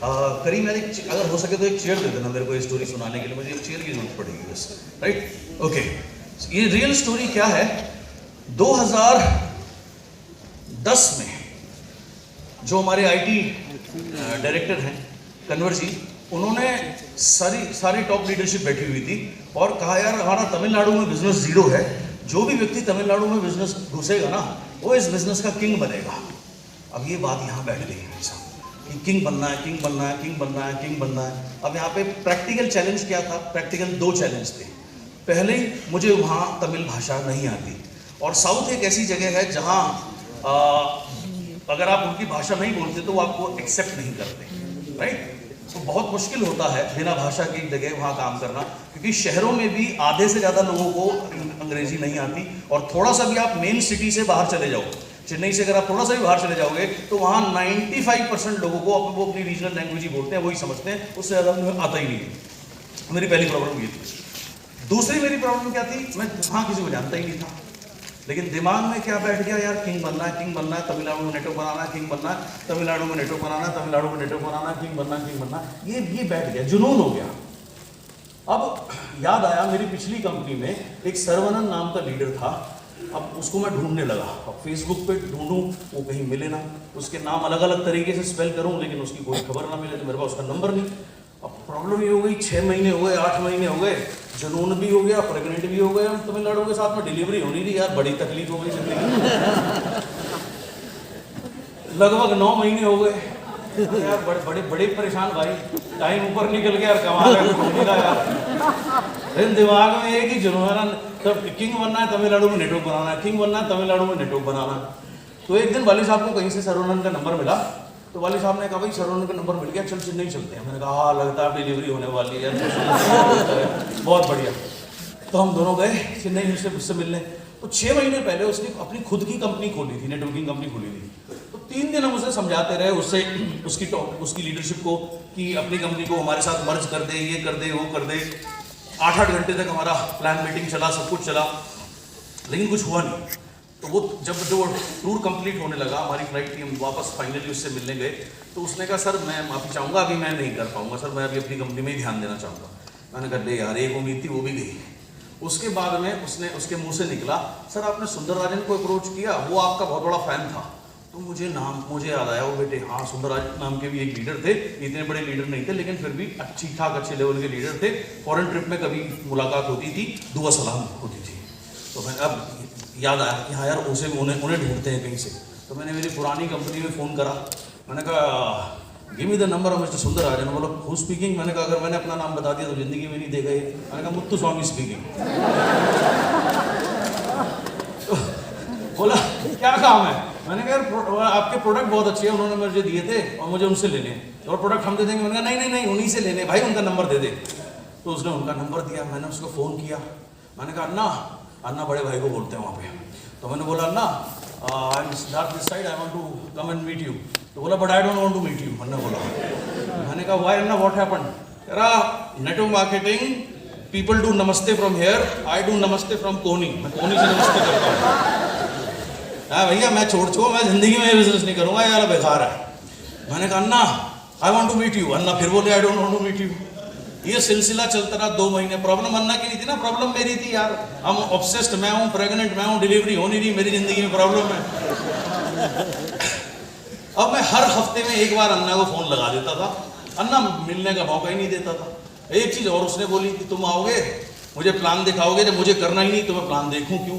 करीम यार अगर हो सके तो एक चेयर दे देना मेरे को ये स्टोरी सुनाने के लिए, मुझे एक चेयर की जरूरत पड़ेगी बस, राइट? ओके, ये रियल स्टोरी क्या है, 2010 में जो हमारे आईटी डायरेक्टर हैं कन्वर जी, उन्होंने सारी टॉप लीडरशिप बैठी हुई थी और कहा यार हमारा तमिलनाडु में बिजनेस जीरो है, जो भी व्यक्ति तमिलनाडु में बिजनेस घुसेगा ना वो इस बिजनेस का किंग बनेगा। अब ये बात यहाँ बैठ गई है कि किंग बनना है, किंग बनना है, किंग बनना है, किंग बनना है। अब यहाँ पे प्रैक्टिकल चैलेंज क्या था? प्रैक्टिकल 2 चैलेंज थे। पहले मुझे वहाँ तमिल भाषा नहीं आती, और साउथ एक ऐसी जगह है जहाँ अगर आप उनकी भाषा नहीं बोलते तो वो आपको एक्सेप्ट नहीं करते, राइट? तो बहुत मुश्किल होता है बिना भाषा की जगह वहाँ काम करना, क्योंकि शहरों में भी आधे से ज़्यादा लोगों को अंग्रेजी नहीं आती, और थोड़ा सा भी आप मेन सिटी से बाहर चले जाओ, चेन्नई से अगर आप थोड़ा सा भी बाहर चले जाओगे तो वहाँ 95% लोगों को वो अपनी रीजनल लैंग्वेज ही बोलते हैं, वही समझते हैं, उससे ज़्यादा उन्हें आता ही नहीं है। मेरी पहली प्रॉब्लम ये थी। दूसरी मेरी प्रॉब्लम क्या थी, मैं वहाँ किसी को जानता ही नहीं था, लेकिन दिमाग में क्या बैठ गया यार, किंग बनना है, किंग बनना है, तमिलनाडु में नेटवर्क बनाना है, किंग बनना है, तमिलनाडु में नेटवर्क बनाना है, तमिलनाडु में नेटवर्क बनाना है, किंग बनना है, किंग बनना है, ये बैठ गया, जुनून हो गया। अब याद आया मेरी पिछली कंपनी में एक सर्वनंद नाम का लीडर था, अब उसको मैं ढूंढने लगा, अब फेसबुक पे ढूंढूं वो कहीं मिले ना, उसके नाम अलग अलग तरीके से स्पेल करूं लेकिन उसकी कोई खबर ना मिले, तो मेरे पास उसका नंबर नहीं। अब प्रॉब्लम ये हो गई, 6 महीने हो गए, 8 महीने हो गए, जुनून भी हो गया, प्रेग्नेंट भी हो गए, हम तमिलनाडु के साथ में डिलीवरी होनी थी यार, बड़ी तकलीफ हो गई जिंदगी। लगभग 9 महीने हो गए यार, बड़े परेशान भाई, टाइम ऊपर निकल गया यार, कमाल है यार। लेकिन दिमाग में एक ही जुनून, तब किंग बनना है, तमिलनाडु में नेटवर्क बनाना है, किंग बनना है, तमिलनाडु में नेटवर्क बनाना। तो एक दिन वाली साहब को कहीं से सर्वनंद का नंबर मिला, तो वाली साहब ने कहा भाई सर्वनंद का नंबर मिल गया, चल चेन्नई चलते हैं। मैंने कहा हाँ लगता है डिलीवरी होने वाली है, बहुत बढ़िया। तो हम दोनों गए चेन्नई उससे मिलने। तो 6 महीने पहले उसने अपनी खुद की कंपनी खोली थी, नेटवर्किंग कंपनी खोली थी। तो 3 दिन हम उसे समझाते रहे, उससे उसकी लीडरशिप को कि अपनी कंपनी को हमारे साथ मर्ज कर दे, ये कर दे, वो कर दे। 8-8 घंटे तक हमारा प्लान मीटिंग चला, सब कुछ चला, लेकिन कुछ हुआ नहीं। तो वो जब जो टूर कंप्लीट होने लगा, हमारी फ्लाइट थी, हम वापस फाइनली उससे मिलने गए, तो उसने कहा सर मैं माफ़ी चाहूँगा, अभी मैं नहीं कर पाऊँगा सर, मैं अभी अपनी कंपनी में ही ध्यान देना चाहूँगा। मैंने कहा ले यार, एक उम्मीद थी वो भी गई। उसके बाद में उसके मुंह से निकला सर आपने सुंदरराजन को अप्रोच किया, वो आपका बहुत बड़ा फैन था। तो मुझे याद आया, वो बेटे हाँ सुंदरराजन नाम के भी एक लीडर थे, इतने बड़े लीडर नहीं थे लेकिन फिर भी ठीक ठाक अच्छे लेवल के लीडर थे। फॉरेन ट्रिप में कभी मुलाकात होती थी, दुआ सलाम होती थी। तो मैंने अब याद आया कि हाँ यार उसे उन्हें ढूंढते हैं कहीं से। तो मैंने मेरी पुरानी कंपनी में फ़ोन करा, मैंने कहा give me the number of mister Sundararajan. बोला हु स्पीकिंग? मैंने कहा अगर मैंने अपना नाम बता दिया तो जिंदगी में नहीं देगा ये। मैंने कहा मुत्तु स्वामी स्पीकिंग। बोला क्या काम है? मैंने कहा आपके प्रोडक्ट बहुत अच्छे हैं, उन्होंने मुझे दिए थे और मुझे उनसे लेने, और प्रोडक्ट हम दे देंगे। मैंने कहा नहीं उन्हीं से लेने भाई, उनका नंबर दे दे। तो उसने उनका नंबर दिया, मैंने उसको फ़ोन किया, मैंने कहा अन्ना बड़े भाई को बोलते हैं वहाँ पे। तो मैंने बोला Anna I am start this side, I want to come and meet you. तो बोला but I don't want to meet you. Anna बोला, मैंने कहा व्हाई अन्ना, व्हाट हैपेंड? कह रहा network marketing people do namaste from here, I do namaste from Koni. मैं कोनी से नमस्ते करता हूँ। हाँ भैया मैं छोड़ मैं जिंदगी में बिजनेस नहीं करूँगा, यार बेकार है। मैंने कहा Anna I want to meet you. Anna फिर बोले I don't want to meet you. ये सिलसिला चलता रहा 2 महीने। प्रॉब्लम अन्ना की नहीं थी ना, प्रॉब्लम मेरी थी यार। हम ऑब्सेस्ड, मैं हूँ प्रेग्नेंट, मैं हूँ डिलीवरी हो नहीं रही, मेरी जिंदगी में प्रॉब्लम है। अब मैं हर हफ्ते में एक बार अन्ना को फ़ोन लगा देता था, अन्ना मिलने का मौका ही नहीं देता था। एक चीज़ और उसने बोली कि तुम आओगे मुझे प्लान दिखाओगे, जब मुझे करना ही नहीं तो मैं प्लान देखूँ क्यों?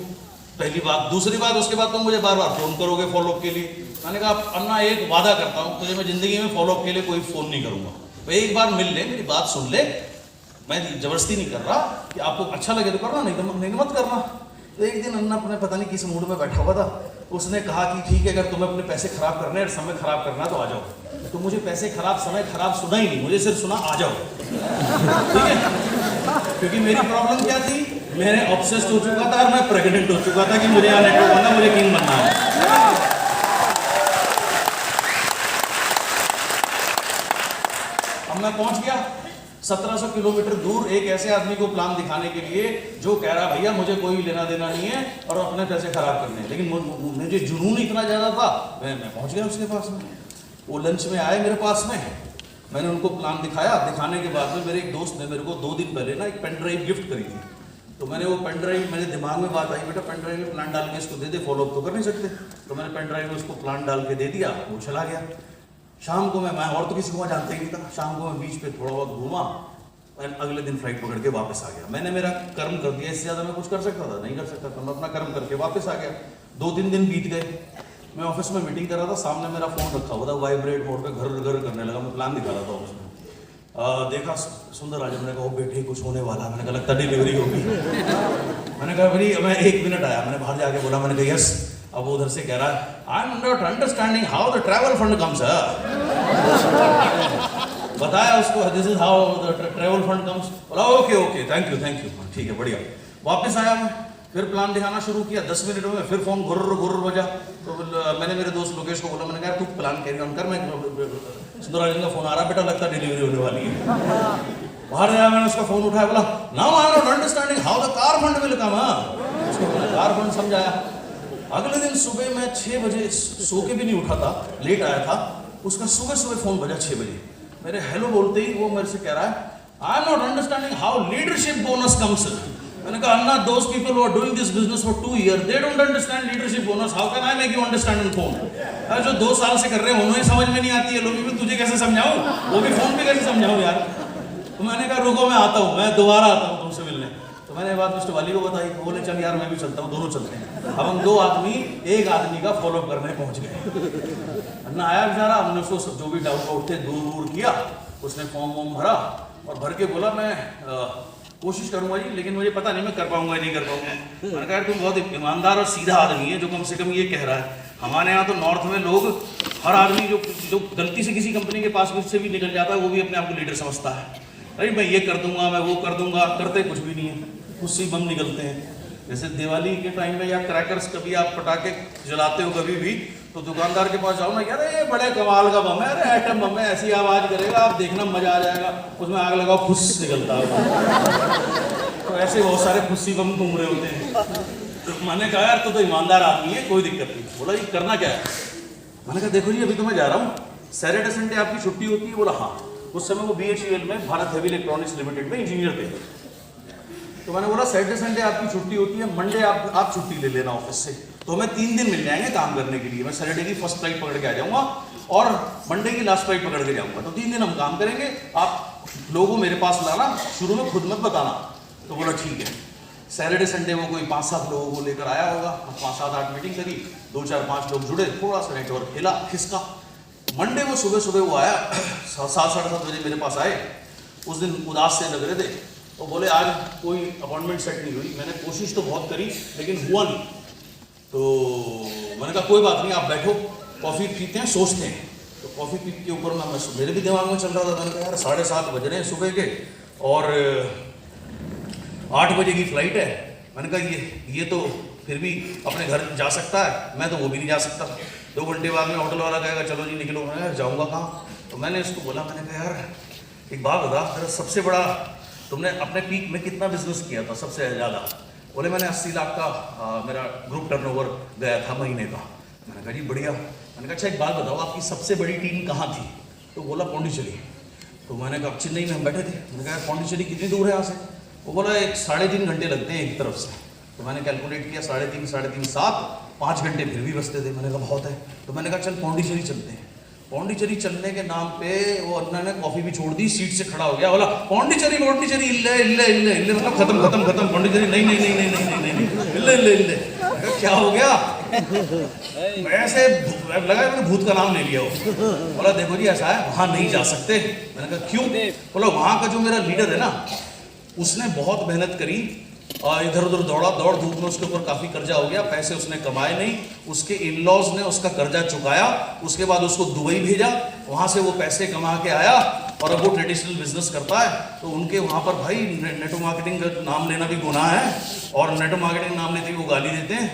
पहली बात। दूसरी बात, उसके बाद तुम मुझे बार बार फ़ोन करोगे फॉलोअप के लिए। मैंने कहा अन्ना एक वादा करता हूँ तुझे मैं ज़िंदगी में फॉलोअप के लिए कोई फ़ोन नहीं करूँगा, तो एक बार मिल ले, मेरी बात सुन ले। मैं जबरदस्ती नहीं कर रहा कि आपको अच्छा लगे तो करना, नहीं तो मत करना। तो एक दिन अन्ना अपने पता नहीं किस मूड में बैठा हुआ था, उसने कहा कि ठीक है अगर तुम्हें अपने पैसे खराब करने और समय खराब करना तो आ जाओ। तो मुझे पैसे खराब समय खराब सुना ही नहीं, मुझे सिर्फ सुना आ जाओ। ठीक है, क्योंकि मेरी प्रॉब्लम क्या थी, मैंने ऑब्सेस्ड हो चुका था और मैं प्रेग्नेंट हो चुका था कि मुझे यहाँ नेटवर्क बनना, मुझे किंग बनना है। अब मैं पहुंच गया 1700 किलोमीटर दूर एक ऐसे आदमी को प्लान दिखाने के लिए जो कह रहा भैया मुझे कोई लेना देना नहीं है और अपने पैसे खराब करने हैं। लेकिन मुझे जुनून इतना ज़्यादा था, मैं पहुंच गया उसके पास में। वो लंच में आए मेरे पास में, मैंने उनको प्लान दिखाया, दिखाने के बाद में मेरे एक दोस्त ने मेरे को 2 दिन पहले ना एक पेन ड्राइव गिफ्ट करी थी। तो मैंने वो पेन ड्राइव, मेरे दिमाग में बात आई, बेटा पेन ड्राइव में प्लान डाल के इसको दे दे, फॉलो अप तो कर नहीं सकते। तो मैंने पेन ड्राइव में उसको प्लान डाल के दे दिया, वो चला गया। शाम को मैं और तो किसी को वहाँ जानता ही नहीं था। शाम को मैं बीच पे थोड़ा बहुत घूमा, अगले दिन फ्लाइट पकड़ के वापस आ गया। मैंने मेरा कर्म कर दिया, इससे ज़्यादा मैं कुछ कर सकता था? नहीं कर सकता था। मैं अपना कर्म करके वापस आ गया। 2-3 दिन बीत गए। मैं ऑफिस में मीटिंग कर रहा था, सामने मेरा फोन रखा हुआ था, वाइब्रेट मोड पे घर घर करने लगा। मैं प्लान दिखा रहा था ऑफिस में। देखा सुंदर राजा, मैंने कहा ओ बेटे कुछ होने वाला है। मैंने कहा लगता डिलीवरी होगी। मैंने कहा भाई मैं 1 मिनट आया, मैंने बाहर जाके बोला, मैंने कहा यस। अब वो उधर से कह रहा है I am not understanding how the travel fund comes. बताया उसको this is how the travel fund comes. बोला ओके ओके थैंक यू ठीक है बढ़िया। वापस आया मैं, फिर प्लान दिखाना शुरू किया। 10 मिनट में फिर फोन गुर्र बजा। तो मैंने मेरे दोस्त लोकेश को बोला, मैंने कहा तू प्लान कैरी ऑन कर, मैं सुंदरराजन का फोन आ रहा, बेटा लगता है डिलीवरी होने वाली है। बाहर गया, मैंने उसका फोन उठाया, बोला now I am not understanding how the car fund will come. उसको कार फंड समझाया। अगले दिन सुबह मैं 6 बजे सो के भी नहीं उठा था, लेट आया था। उसका सुबह फोन बजा 6 बजे। मेरे हेलो बोलते ही वो मेरे से कह रहा है I am not understanding how leadership bonus comes. मैंने कहा Anna those people who are doing this business for 2 years they don't understand leadership bonus, how can I make you understand on phone. जो 2 साल से कर रहे हैं उन्हें समझ में नहीं आती है, लोग भी तुझे कैसे समझाऊं, वो भी फोन पे कैसे समझाऊं यार। तो मैंने कहा रुको मैं आता हूँ, मैं दोबारा आता हूँ तुमसे मिलने। तो मैंने बात मिस्टर वाली को बताई, बोले चल यार मैं भी चलता हूँ, दोनों चलते हैं। अब हम 2 आदमी एक आदमी का फॉलो अप करने पहुंच गए। अन्ना आया बेचारा, हमने उसको जो भी डाउट वाउट थे दूर किया। उसने फॉर्म वॉर्म भरा और भर के बोला मैं कोशिश करूंगा जी, लेकिन मुझे पता नहीं मैं कर पाऊंगा या नहीं कर पाऊंगा। मैंने कहा तुम बहुत ईमानदार और सीधा आदमी है जो कम से कम ये कह रहा है। हमारे यहाँ तो नॉर्थ में लोग, हर आदमी जो गलती से किसी कंपनी के पास से भी निकल जाता है वो भी अपने आप को लीडर समझता है। अरे मैं ये कर दूंगा, मैं वो कर दूंगा, करते कुछ भी नहीं है, उससे बम निकलते हैं। जैसे दिवाली के टाइम में या क्रैकर्स कभी आप पटाखे जलाते हो कभी भी, तो दुकानदार के पास जाओ ना, यार ये बड़े कमाल का बम है, अरे एटम बम है, ऐसी आवाज करेगा आप देखना मजा आ जाएगा, उसमें आग लगाओ फुस निकलता है। तो ऐसे बहुत सारे फुस्सी बम घूम रहे होते हैं। तो मैंने कहा यार तो ईमानदार आदमी है, कोई दिक्कत नहीं। बोला ये करना क्या है? मैंने कहा देखो जी अभी तो मैं जा रहा हूँ, सैटरडे संडे आपकी छुट्टी होती है? बोला हाँ। उस समय वो BHEL में भारत हेवी इलेक्ट्रॉनिक्स लिमिटेड में इंजीनियर थे। तो मैंने बोला सैटरडे संडे आपकी छुट्टी होती है, मंडे आप छुट्टी ले लेना ऑफिस से, तो हमें 3 दिन मिल जाएंगे काम करने के लिए। मैं सैटरडे की फर्स्ट फ्लाइट पकड़ के आ जाऊंगा और मंडे की लास्ट फ्लाइट पकड़ के जाऊंगा, तो 3 दिन हम काम करेंगे। आप लोगों को मेरे पास लाना, शुरू में खुद मत बताना। तो बोला ठीक है। सैटरडे संडे वो कोई 5-7 लोगों को लेकर आया होगा, 5-7-8 मीटिंग करी, 2-4-5 लोग जुड़े, थोड़ा सा नेटवर्क हिला खिसका। मंडे वो सुबह वो आया, 7-7:30 बजे मेरे पास आए। उस दिन उदास से लग रहे थे, तो बोले आज कोई अपॉइंटमेंट सेट नहीं हुई। मैंने कोशिश तो बहुत करी लेकिन हुआ नहीं। तो मैंने कहा कोई बात नहीं, आप बैठो, कॉफ़ी पीते हैं, सोचते हैं। तो कॉफ़ी पी के ऊपर मेरे भी दिमाग में चल रहा था। मैंने कहा यार 7:30 बज रहे हैं सुबह के और 8 बजे की फ्लाइट है। मैंने कहा ये तो फिर भी अपने घर जा सकता है, मैं तो वो भी नहीं जा सकता। 2 घंटे बाद में होटल वाला कहेगा चलो जी निकलो। मैं यार जाऊँगा कहाँ? तो मैंने उसको बोला, मैंने कहा यार एक बात बता, तेरा सबसे बड़ा, तुमने अपने पीक में कितना बिजनेस किया था सबसे ज़्यादा? बोले मैंने 80 लाख का मेरा ग्रुप टर्नओवर गया था महीने का। मैंने कहा जी बढ़िया। मैंने कहा अच्छा एक बात बताओ, आपकी सबसे बड़ी टीम कहाँ थी? तो बोला पौंडीचेरी। तो मैंने कहा चेन्नई में हम बैठे थे। मैंने कहा पौंडीचेरी कितनी दूर है यहाँ से? वो बोला 3.5 घंटे लगते हैं एक तरफ से। तो मैंने कैलकुलेट किया 3.5 7 5 घंटे फिर भी बचते थे। मैंने कहा बहुत है। तो मैंने कहा चल पौंडीचेरी चलते हैं। पौंडीचेरी चलने के नाम पे वो अन्ना ने कॉफी भी छोड़ दी, सीट से खड़ा हो गया, बोला पौंडीचेरी इल्ले मतलब खत्म पौंडीचेरी नहीं इल्ले। क्या हो गया? ऐसे लगा मैंने भूत का नाम ले लिया। वो बोला देखो जी ऐसा है, वहां नहीं जा सकते। मैंने कहा क्यों? बोला वहां का जो मेरा लीडर है ना, उसने बहुत मेहनत करी, इधर उधर दौड़ धूप में उसके ऊपर काफी कर्जा हो गया, पैसे उसने कमाए नहीं, उसके इन-लॉज ने उसका कर्जा चुकाया, उसके बाद उसको दुबई भेजा, वहां से वो पैसे कमा के आया और अब वो ट्रेडिशनल बिजनेस करता है। तो उनके वहां पर भाई नेटो मार्केटिंग का नाम लेना भी गुनाह है, और नेटो मार्केटिंग नाम लेते ही वो गाली देते हैं।